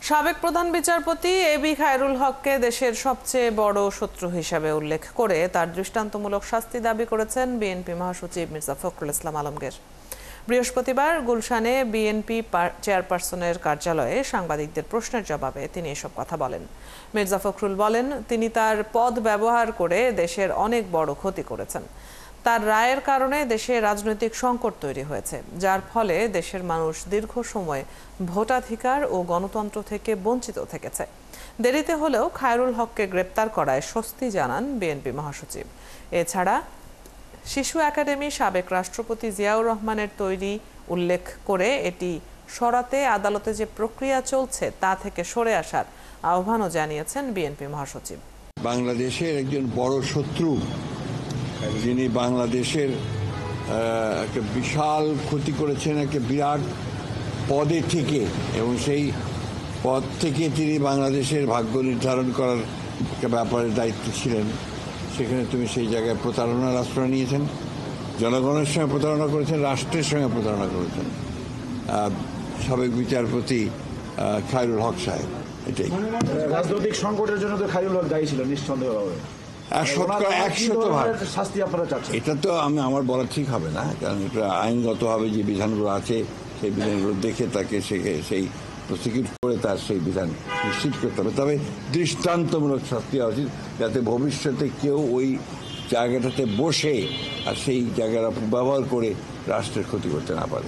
সাবেক প্রধান বিচারপতি এবি খায়রুল হককে দেশের সবচেয়ে বড় শত্রু হিসেবে উল্লেখ করে তার দৃষ্টান্তমূলক শাস্তি দাবি করেছেন বিএনপি মহাসচিব মির্জা ফখরুল ইসলাম আলমগীর। বৃহস্পতিবার গুলশানে বিএনপি চেয়ারপারসনের কার্যালয়ে সাংবাদিকদের প্রশ্নের জবাবে তিনি এসব কথা বলেন। মির্জা ফখরুল বলেন, তিনি তার পদ ব্যবহার করে দেশের অনেক বড় ক্ষতি করেছেন। তার রায়ের কারণে দেশে রাজনৈতিক সংকট তৈরি হয়েছে, যার ফলে দেশের মানুষ দীর্ঘ সময় ভোটাধিকার ও গণতন্ত্র থেকে বঞ্চিত থেকেছে। দেরিতে হলেও খায়রুল হককে গ্রেপ্তার করায় স্বস্তি জানান বিএনপি মহাসচিব। এছাড়া শিশু একাডেমি সাবেক রাষ্ট্রপতি জিয়াউর রহমানের তৈরি উল্লেখ করে এটি সরাতে আদালতে যে প্রক্রিয়া চলছে তা থেকে সরে আসার আহ্বানও জানিয়েছেন বিএনপি মহাসচিব। বাংলাদেশের একজন বড় শত্রু, যিনি বাংলাদেশের একটা বিশাল ক্ষতি করেছেন একটা বিরাট পদে থেকে, এবং সেই পদ থেকে তিনি বাংলাদেশের ভাগ্য নির্ধারণ করার ব্যাপারে দায়িত্ব ছিলেন। সেখানে তুমি সেই জায়গায় প্রতারণার আশ্রয় নিয়েছেন, জনগণের সঙ্গে প্রতারণা করেছেন, রাষ্ট্রের সঙ্গে প্রতারণা করেছেন। সাবেক বিচারপতি খায়রুল হক সাহেব, এটাই রাজনৈতিক সংকটের জন্য তো খায়রুল হক দায়ী ছিল নিঃসন্দেহভাবে। এটা তো আমার বলা ঠিক হবে না, কারণ এটা আইনগতভাবে যে বিধানগুলো আছে সেই বিধানগুলো দেখে তাকে সেই প্রসিকিউট করে তার সেই বিধান নিশ্চিত করতে হবে। তবে দৃষ্টান্তমূলক শাস্তি হওয়া উচিত, যাতে ভবিষ্যতে কেউ ওই জায়গাটাতে বসে আর সেই জায়গার ব্যবহার করে রাষ্ট্রের ক্ষতি করতে না পারে।